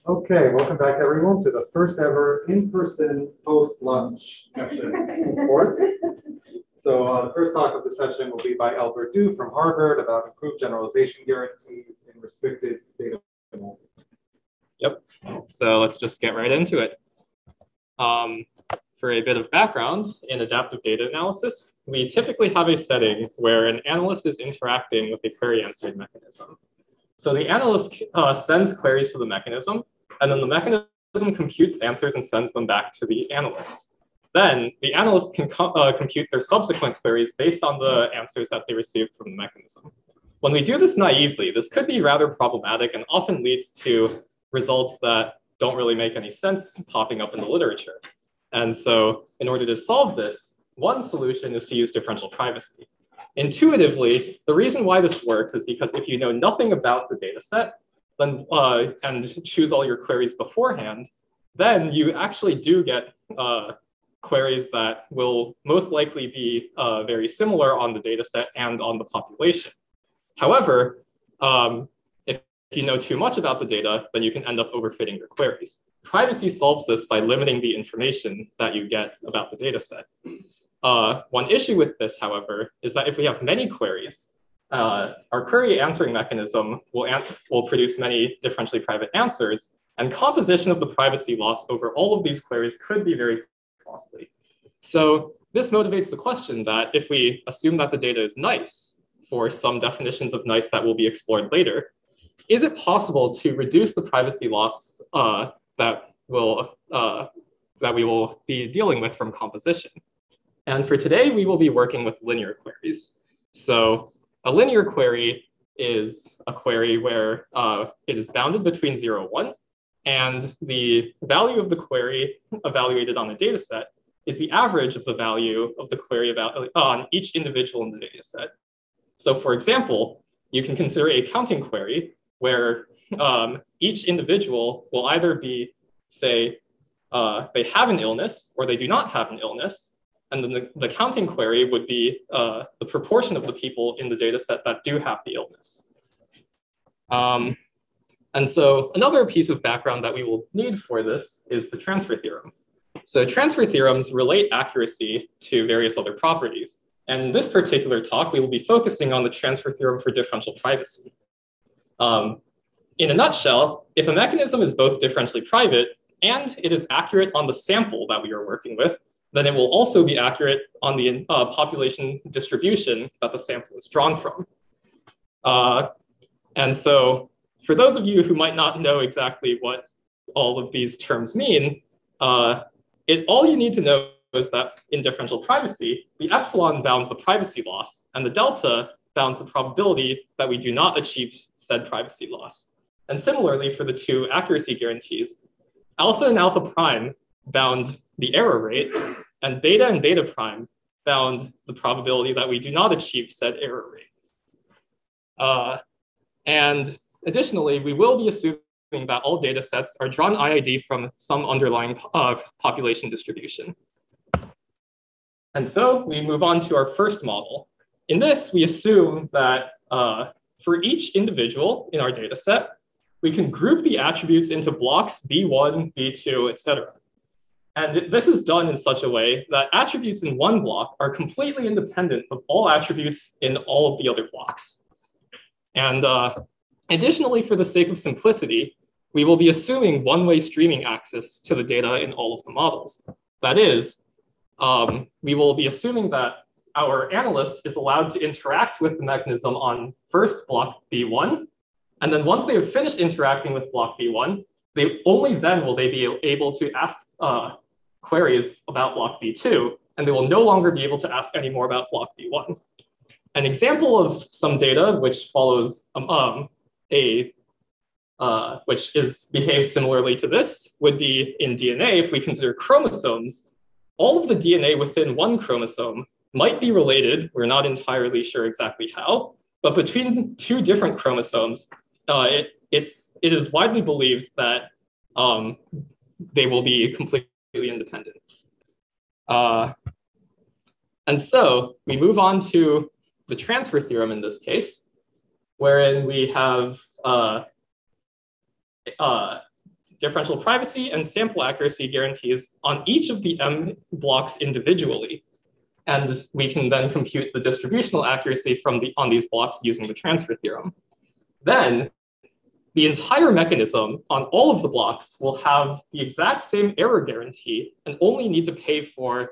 Okay, welcome back everyone to the first ever in-person post-lunch session in FORC. So the first talk of the session will be by Elbert from Harvard about improved generalization guarantees in restricted data. Yep, so let's just get right into it. For a bit of background, in adaptive data analysis, we typically have a setting where an analyst is interacting with a query answering mechanism. So the analyst sends queries to the mechanism, and then the mechanism computes answers and sends them back to the analyst. Then the analyst can compute their subsequent queries based on the answers that they received from the mechanism. When we do this naively, this could be rather problematic and often leads to results that don't really make any sense popping up in the literature. And so in order to solve this, one solution is to use differential privacy. Intuitively, the reason why this works is because if you know nothing about the data set, then, and choose all your queries beforehand, then you actually do get queries that will most likely be very similar on the data set and on the population. However, if you know too much about the data, then you can end up overfitting your queries. Privacy solves this by limiting the information that you get about the data set. One issue with this, however, is that if we have many queries, our query answering mechanism will produce many differentially private answers, and composition of the privacy loss over all of these queries could be very costly. So this motivates the question that if we assume that the data is nice, for some definitions of nice that will be explored later, is it possible to reduce the privacy loss that we will be dealing with from composition? And for today, we will be working with linear queries. So a linear query is a query where it is bounded between 0 and 1, and the value of the query evaluated on the data set is the average of the value of the query on each individual in the data set. So for example, you can consider a counting query where each individual will either be, say, they have an illness or they do not have an illness. And then the counting query would be the proportion of the people in the data set that do have the illness. And so another piece of background that we will need for this is the transfer theorem. So transfer theorems relate accuracy to various other properties. And in this particular talk, we will be focusing on the transfer theorem for differential privacy. In a nutshell, if a mechanism is both differentially private and it is accurate on the sample that we are working with, then it will also be accurate on the population distribution that the sample is drawn from. And so for those of you who might not know exactly what all of these terms mean, all you need to know is that in differential privacy, the epsilon bounds the privacy loss, and the delta bounds the probability that we do not achieve said privacy loss. And similarly, for the two accuracy guarantees, alpha and alpha prime bound the error rate, and beta prime bound the probability that we do not achieve said error rate. And additionally, we will be assuming that all data sets are drawn IID from some underlying population distribution. And so we move on to our first model. In this, we assume that for each individual in our data set, we can group the attributes into blocks B1, B2, etc. And this is done in such a way that attributes in one block are completely independent of all attributes in all of the other blocks. And additionally, for the sake of simplicity, we will be assuming one-way streaming access to the data in all of the models. That is, we will be assuming that our analyst is allowed to interact with the mechanism on first block B1. And then once they have finished interacting with block B1, only then will they be able to ask queries about block B2, and they will no longer be able to ask any more about block B1. An example of some data which follows which behaves similarly to this would be in DNA. If we consider chromosomes, all of the DNA within one chromosome might be related. We're not entirely sure exactly how, but between two different chromosomes, it is widely believed that they will be completely independent. And so we move on to the transfer theorem in this case, wherein we have differential privacy and sample accuracy guarantees on each of the M blocks individually. And we can then compute the distributional accuracy on these blocks using the transfer theorem. Then the entire mechanism on all of the blocks will have the exact same error guarantee and only need to pay for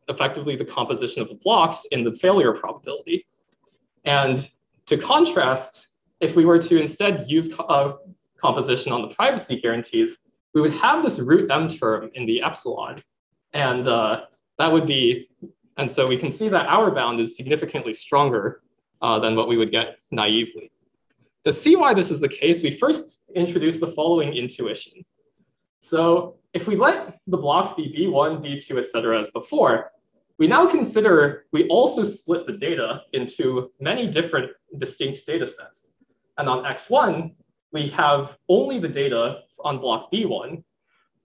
effectively the composition of the blocks in the failure probability. And to contrast, if we were to instead use composition on the privacy guarantees, we would have this root M term in the epsilon. And that would be, and so we can see that our bound is significantly stronger than what we would get naively. To see why this is the case, we first introduce the following intuition. So if we let the blocks be B1, B2, et cetera, as before, we now consider we also split the data into many different distinct data sets. And on X1, we have only the data on block B1.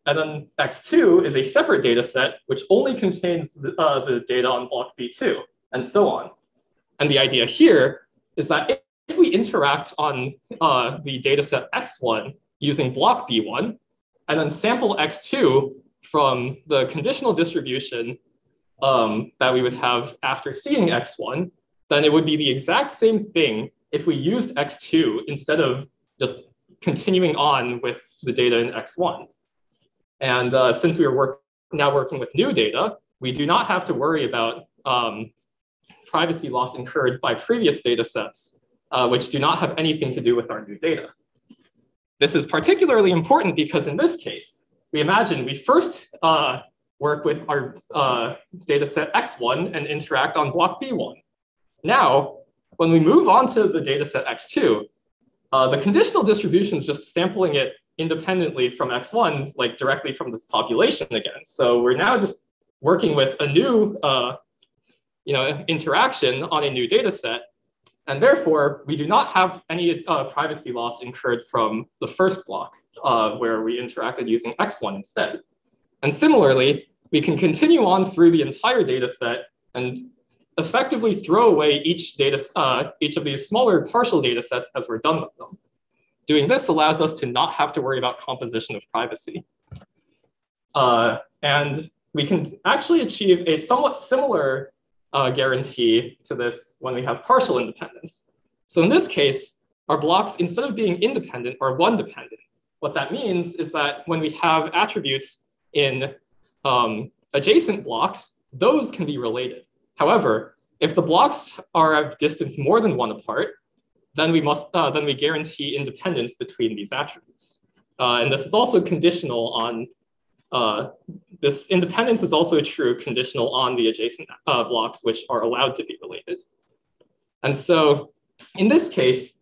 And then X2 is a separate data set, which only contains the data on block B2, and so on. And the idea here is that if we interact on the data set X1 using block B1, and then sample X2 from the conditional distribution that we would have after seeing X1, then it would be the exact same thing if we used X2 instead of just continuing on with the data in X1. And since we are now working with new data, we do not have to worry about privacy loss incurred by previous data sets, which do not have anything to do with our new data. This is particularly important because in this case, we imagine we first work with our data set X1 and interact on block B1. Now, when we move on to the data set X2, the conditional distribution is just sampling it independently from X1, like directly from this population again. So we're now just working with a new interaction on a new data set. And therefore, we do not have any privacy loss incurred from the first block where we interacted using X1 instead. And similarly, we can continue on through the entire data set and effectively throw away each of these smaller partial data sets as we're done with them. Doing this allows us to not have to worry about composition of privacy. And we can actually achieve a somewhat similar guarantee to this when we have partial independence. So in this case, our blocks, instead of being independent, are one dependent. What that means is that when we have attributes in adjacent blocks, those can be related. However, if the blocks are of distance more than one apart, then we guarantee independence between these attributes. And this is also conditional on, this independence is also true conditional on the adjacent blocks, which are allowed to be related. And so in this case,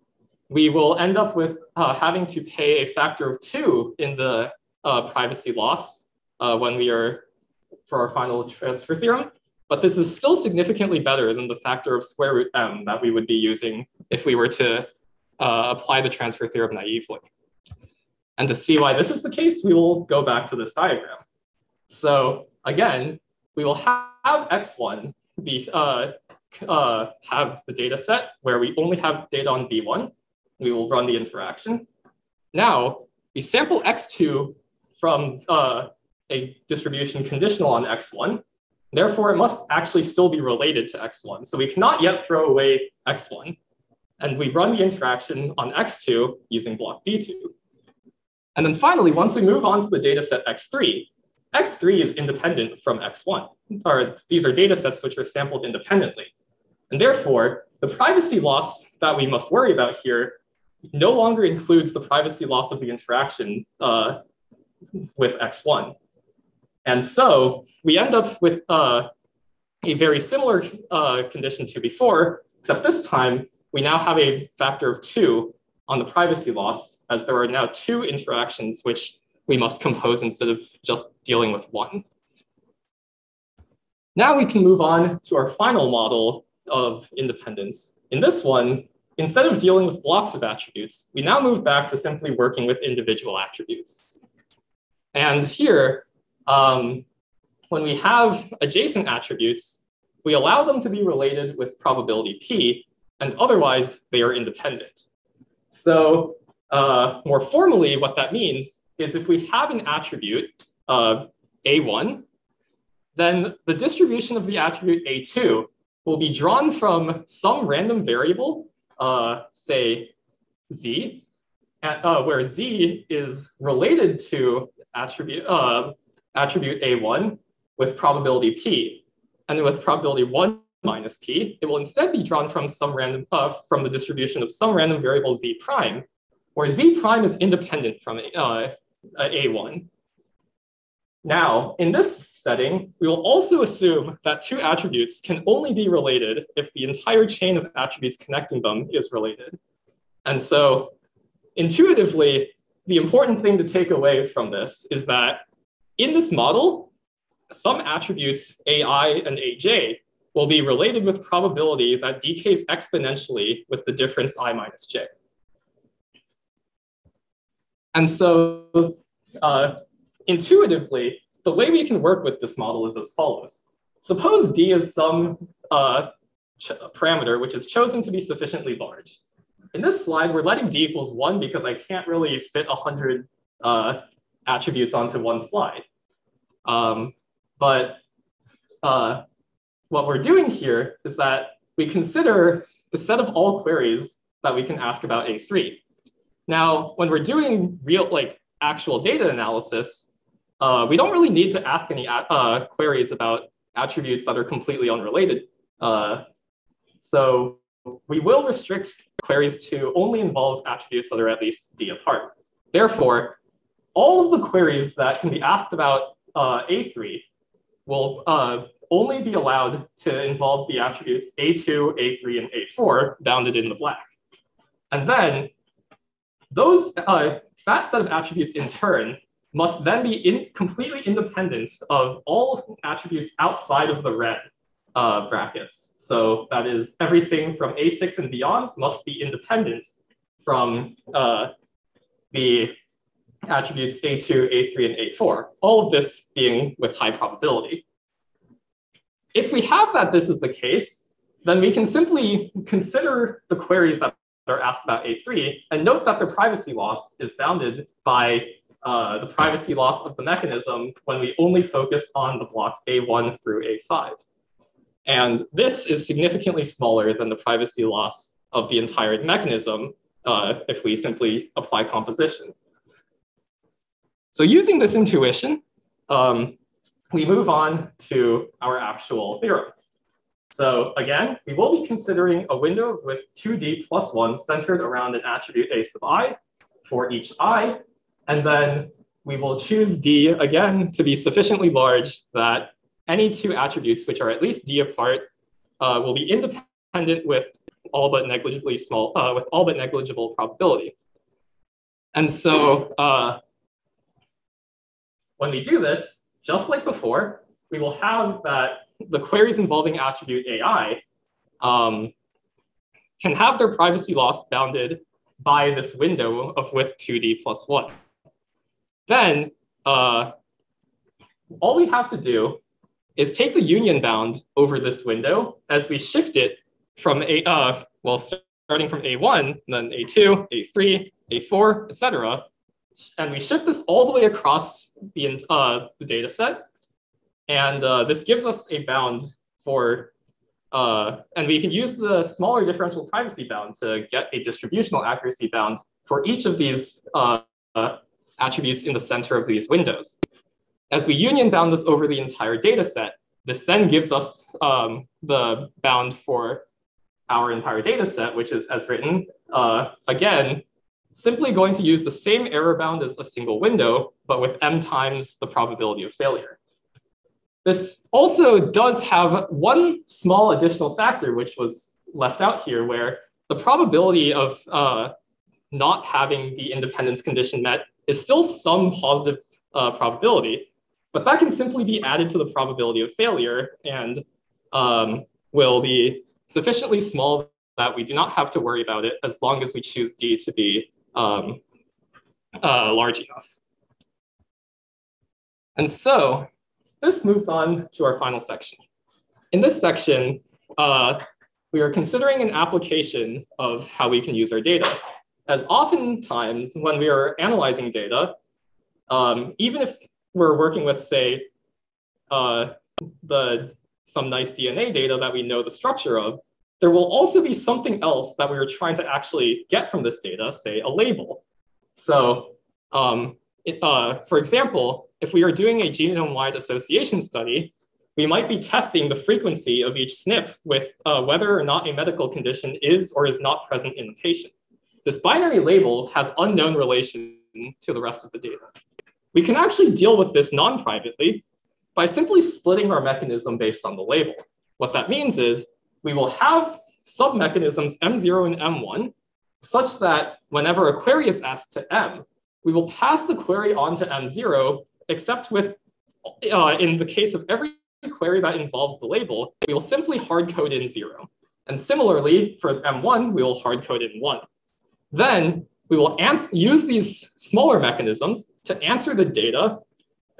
we will end up with having to pay a factor of 2 in the privacy loss when we are for our final transfer theorem. But this is still significantly better than the factor of square root m that we would be using if we were to apply the transfer theorem naively. And to see why this is the case, we will go back to this diagram. So again, we will have X1 be, have the data set where we only have data on B1. We will run the interaction. Now, we sample X2 from a distribution conditional on X1. Therefore, it must actually still be related to X1. So we cannot yet throw away X1. And we run the interaction on X2 using block B2. And then finally, once we move on to the data set X3, X3 is independent from X1. These are data sets which are sampled independently. And therefore, the privacy loss that we must worry about here no longer includes the privacy loss of the interaction with X1. And so we end up with a very similar condition to before, except this time we now have a factor of 2 on the privacy loss, as there are now 2 interactions which we must compose instead of just dealing with 1. Now we can move on to our final model of independence. In this one, instead of dealing with blocks of attributes, we now move back to simply working with individual attributes. And here, when we have adjacent attributes, we allow them to be related with probability p, and otherwise they are independent. So More formally, what that means is if we have an attribute A1, then the distribution of the attribute A2 will be drawn from some random variable, say Z, where Z is related to attribute A1 with probability P. And then with probability 1 minus P, it will instead be drawn from some random from the distribution of some random variable Z prime, where Z prime is independent from A1. Now, in this setting, we will also assume that two attributes can only be related if the entire chain of attributes connecting them is related. And so intuitively, the important thing to take away from this is that in this model, some attributes AI and AJ will be related with probability that decays exponentially with the difference I minus J. And so intuitively, the way we can work with this model is as follows. Suppose D is some parameter which is chosen to be sufficiently large. In this slide, we're letting D equals 1 because I can't really fit 100 attributes onto one slide. But what we're doing here is that we consider the set of all queries that we can ask about A3. Now, when we're doing real, actual data analysis, we don't really need to ask any queries about attributes that are completely unrelated. So we will restrict queries to only involve attributes that are at least D apart. Therefore, all of the queries that can be asked about A3 will only be allowed to involve the attributes A2, A3, and A4 bounded in the black. And then that set of attributes in turn must then be completely independent of all attributes outside of the red brackets. So that is everything from A6 and beyond must be independent from the attributes A2, A3, and A4, all of this being with high probability. If we have that this is the case, then we can simply consider the queries that are asked about A3 and note that their privacy loss is bounded by the privacy loss of the mechanism when we only focus on the blocks A1 through A5. And this is significantly smaller than the privacy loss of the entire mechanism if we simply apply composition. So using this intuition, we move on to our actual theorem. So again, we will be considering a window with 2D plus 1 centered around an attribute A sub I for each I. And then we will choose D again to be sufficiently large that any two attributes which are at least D apart will be independent with all but negligibly small, with all but negligible probability. And so when we do this, just like before, we will have that the queries involving attribute AI can have their privacy loss bounded by this window of width 2D plus 1. Then all we have to do is take the union bound over this window as we shift it from starting from A1, then A2, A3, A4, etc. And we shift this all the way across the data set. And this gives us a bound for, and we can use the smaller differential privacy bound to get a distributional accuracy bound for each of these attributes in the center of these windows. As we union bound this over the entire data set, this then gives us the bound for our entire data set, which is as written, again, simply going to use the same error bound as a single window, but with m times the probability of failure. This also does have one small additional factor, which was left out here, where the probability of not having the independence condition met is still some positive probability, but that can simply be added to the probability of failure and will be sufficiently small that we do not have to worry about it as long as we choose D to be large enough. And so this moves on to our final section. In this section, we are considering an application of how we can use our data. as oftentimes when we are analyzing data, even if we're working with, say, some nice DNA data that we know the structure of, there will also be something else that we were trying to actually get from this data, say a label. So for example, if we are doing a genome-wide association study, we might be testing the frequency of each SNP with whether or not a medical condition is or is not present in the patient. This binary label has unknown relation to the rest of the data. We can actually deal with this non-privately by simply splitting our mechanism based on the label. What that means is we will have sub-mechanisms M0 and M1 such that whenever a query is asked to M, we will pass the query on to M0, except with, in the case of every query that involves the label, we will simply hard code in 0. And similarly, for M1, we will hard code in 1. Then we will use these smaller mechanisms to answer the data,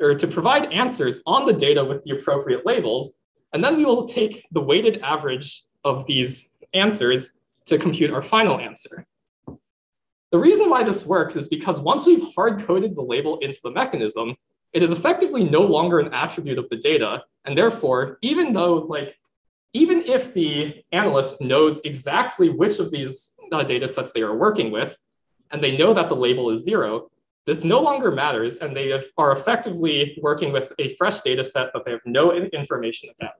or to provide answers on the data with the appropriate labels. And then we will take the weighted average of these answers to compute our final answer. The reason why this works is because once we've hard-coded the label into the mechanism, it is effectively no longer an attribute of the data. And therefore, even if the analyst knows exactly which of these data sets they are working with, and they know that the label is 0, this no longer matters, and they are effectively working with a fresh data set that they have no information about.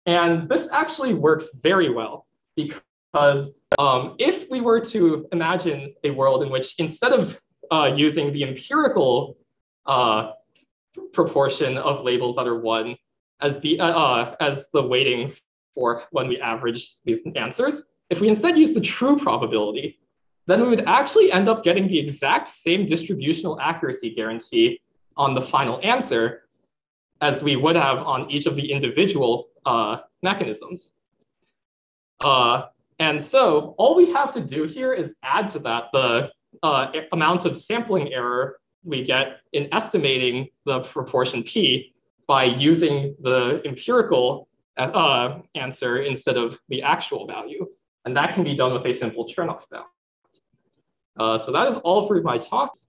And this actually works very well, because if we were to imagine a world in which instead of using the empirical proportion of labels that are 1 as the weighting for when we average these answers, if we instead use the true probability, then we would actually end up getting the exact same distributional accuracy guarantee on the final answer as we would have on each of the individual mechanisms. And so all we have to do here is add to that the amount of sampling error we get in estimating the proportion P by using the empirical answer instead of the actual value. And that can be done with a simple Chernoff bound. So that is all for my talks.